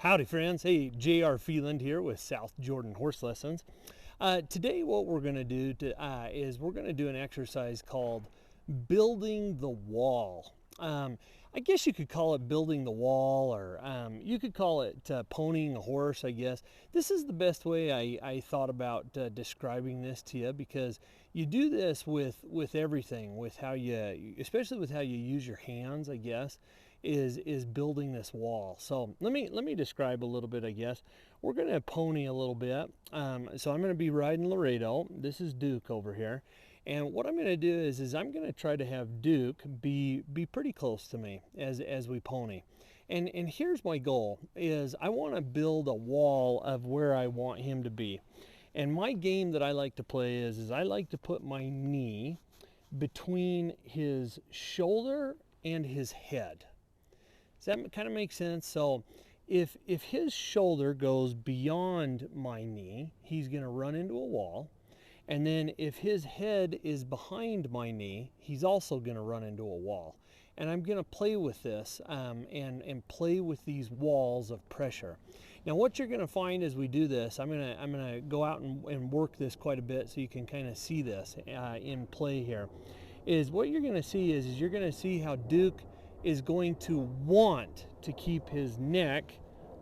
Howdy friends, hey, J.R. Feland here with South Jordan Horse Lessons. Today what we're going to do is we're going to do an exercise called building the wall. I guess you could call it building the wall, or you could call it ponying a horse, I guess. This is the best way I thought about describing this to you, because you do this with everything, with how you, especially with how you use your hands, I guess, is building this wall. So let me describe a little bit, I guess. We're going to pony a little bit. So I'm going to be riding Laredo. This is Duke over here. And what I'm going to do is I'm going to try to have Duke be pretty close to me as we pony. And here's my goal, is I want to build a wall of where I want him to be. And my game that I like to play is I like to put my knee between his shoulder and his head. Does that kind of make sense? So if his shoulder goes beyond my knee, he's going to run into a wall. And then if his head is behind my knee, he's also going to run into a wall. And I'm going to play with this and play with these walls of pressure. Now what you're going to find as we do this, I'm going to go out and work this quite a bit so you can kind of see this in play here, is what you're going to see is you're going to see how Duke is going to want to keep his neck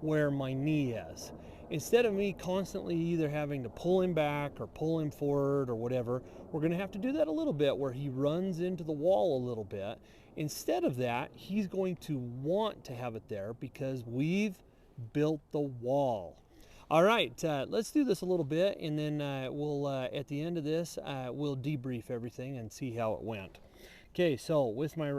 where my knee is. Instead of me constantly either having to pull him back or pull him forward or whatever, we're going to have to do that a little bit where he runs into the wall a little bit. Instead of that, he's going to want to have it there because we've built the wall. All right, let's do this a little bit, and then we'll at the end of this, we'll debrief everything and see how it went. Okay, so with my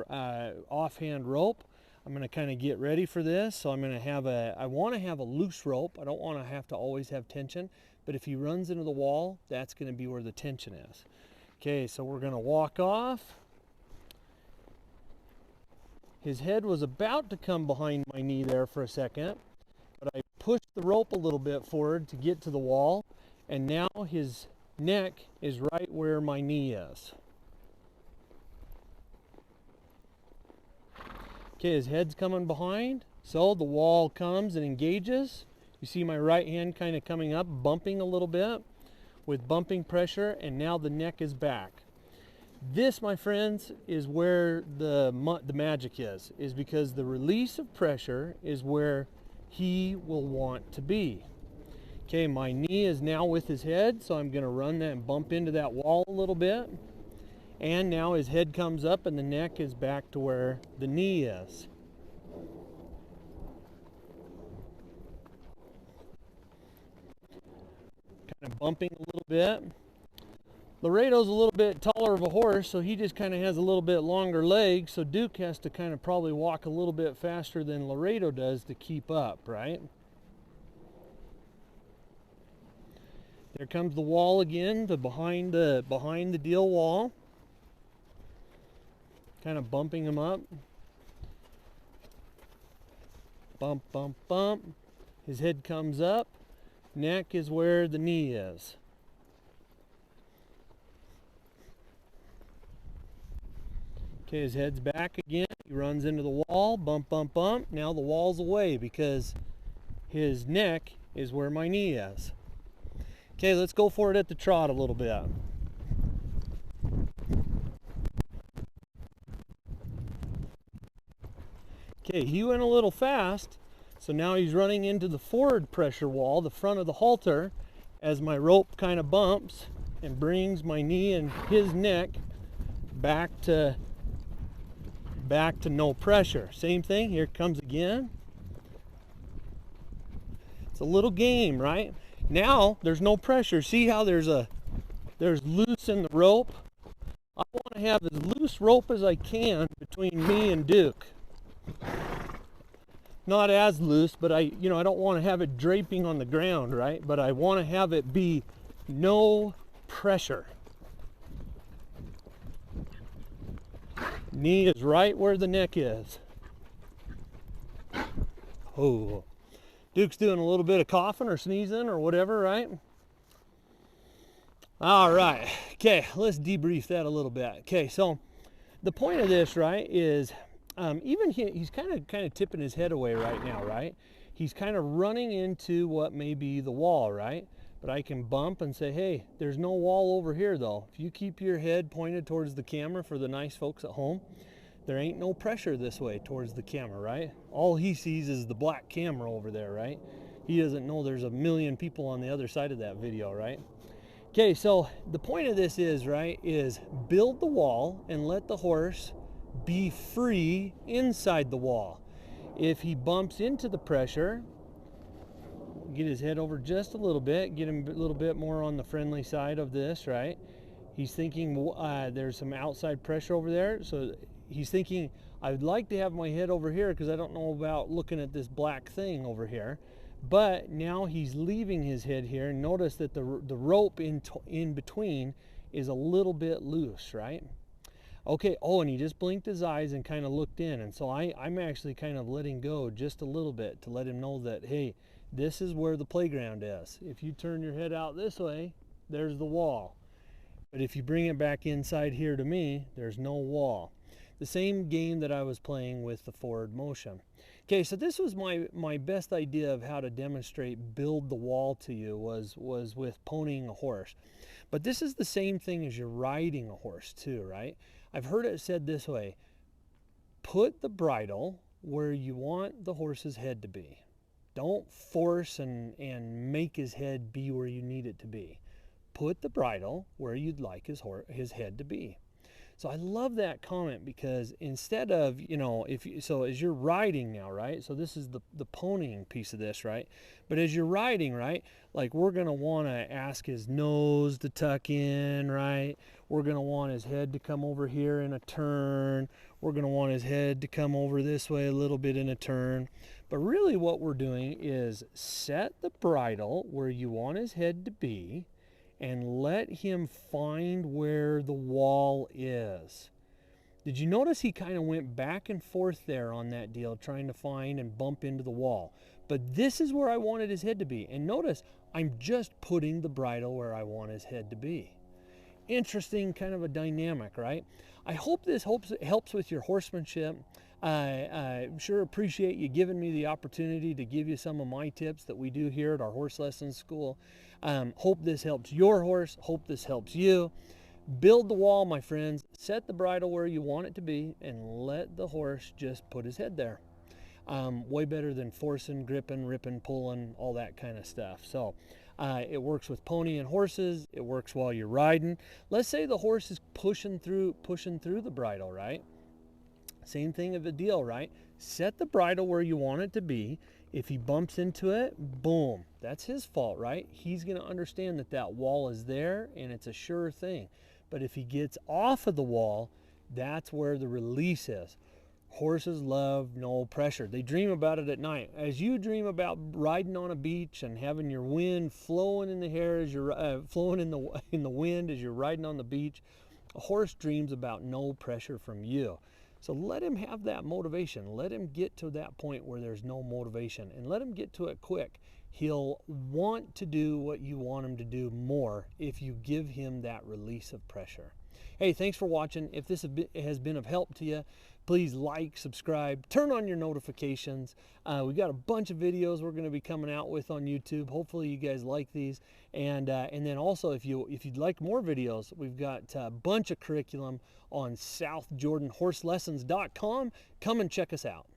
offhand rope, I'm going to kind of get ready for this. So I'm going to have I want to have a loose rope. I don't want to have to always have tension, but if he runs into the wall, that's going to be where the tension is. Okay, so we're going to walk off. His head was about to come behind my knee there for a second, but I pushed the rope a little bit forward to get to the wall, and now his neck is right where my knee is. Okay, his head's coming behind, so the wall comes and engages. You see my right hand kind of coming up, bumping a little bit with bumping pressure, and now the neck is back. This, my friends, is where the magic is because the release of pressure is where he will want to be. Okay, my knee is now with his head, so I'm going to run that and bump into that wall a little bit. And now his head comes up and the neck is back to where the knee is. Kind of bumping a little bit. Laredo's a little bit taller of a horse, so he just kind of has a little bit longer legs, so Duke has to kind of probably walk a little bit faster than Laredo does to keep up, right? There comes the wall again, behind the deal wall. Kind of bumping him up. Bump, bump, bump. His head comes up. Neck is where the knee is. Okay, his head's back again. He runs into the wall. Bump, bump, bump. Now the wall's away because his neck is where my knee is. Okay, let's go for it at the trot a little bit. Okay, he went a little fast, so now he's running into the forward pressure wall, the front of the halter, as my rope kind of bumps and brings my knee and his neck back to no pressure. Same thing, here it comes again. It's a little game, right? Now there's no pressure. See how there's loose in the rope? I want to have as loose rope as I can between me and Duke. Not as loose, but I don't want to have it draping on the ground, right? But I want to have it be no pressure. Knee is right where the neck is. Oh, Duke's doing a little bit of coughing or sneezing or whatever, right? All right, okay, let's debrief that a little bit. Okay, so the point of this, right, is even he's kind of tipping his head away right now, right? he's kind of running into what may be the wall, right? But I can bump and say, hey, there's no wall over here though. If you keep your head pointed towards the camera for the nice folks at home, there ain't no pressure this way towards the camera, right? All he sees is the black camera over there, right? He doesn't know there's a million people on the other side of that video, right? Okay, so the point of this is, right, is build the wall and let the horse be free inside the wall. If he bumps into the pressure, get his head over just a little bit, get him a little bit more on the friendly side of this, right? He's thinking there's some outside pressure over there, so he's thinking, I would like to have my head over here because I don't know about looking at this black thing over here. But now he's leaving his head here, and notice that the rope in between is a little bit loose, right? Okay, oh, and he just blinked his eyes and kind of looked in, and so I'm actually kind of letting go just a little bit to let him know that, hey, this is where the playground is. If you turn your head out this way, there's the wall. But if you bring it back inside here to me, there's no wall. The same game that I was playing with the forward motion. Okay, so this was my best idea of how to demonstrate build the wall to you was with ponying a horse. But this is the same thing as you're riding a horse too, right? I've heard it said this way: put the bridle where you want the horse's head to be. Don't force and make his head be where you need it to be. Put the bridle where you'd like his head to be. So I love that comment, because instead of, so as you're riding now, right? So this is the ponying piece of this, right? But as you're riding, right? Like, we're going to want to ask his nose to tuck in, right? We're going to want his head to come over here in a turn. We're going to want his head to come over this way a little bit in a turn. But really what we're doing is set the bridle where you want his head to be, and let him find where the wall is. Did you notice he kind of went back and forth there on that deal, trying to find and bump into the wall? But this is where I wanted his head to be. And notice, I'm just putting the bridle where I want his head to be. Interesting kind of a dynamic, right? I hope this helps with your horsemanship. I sure appreciate you giving me the opportunity to give you some of my tips that we do here at our horse lessons school. Hope this helps your horse. Hope this helps you. Build the wall, my friends. Set the bridle where you want it to be, and let the horse just put his head there. Way better than forcing, gripping, ripping, pulling, all that kind of stuff. So it works with pony and horses. It works while you're riding. Let's say the horse is pushing through the bridle, right? Same thing of a deal, right? Set the bridle where you want it to be. If he bumps into it, boom, that's his fault, right? He's going to understand that that wall is there and it's a sure thing. But if he gets off of the wall, that's where the release is. Horses love no pressure. They dream about it at night. As you dream about riding on a beach and having your wind flowing in the hair as you're flowing in the wind as you're riding on the beach, a horse dreams about no pressure from you. So let him have that motivation. Let him get to that point where there's no motivation, and let him get to it quick. He'll want to do what you want him to do more if you give him that release of pressure. Hey, thanks for watching. If this has been of help to you, please like, subscribe, turn on your notifications. We got a bunch of videos we're going to be coming out with on YouTube. Hopefully you guys like these. And then also, if you'd like more videos, we've got a bunch of curriculum on SouthJordanHorseLessons.com. Come and check us out.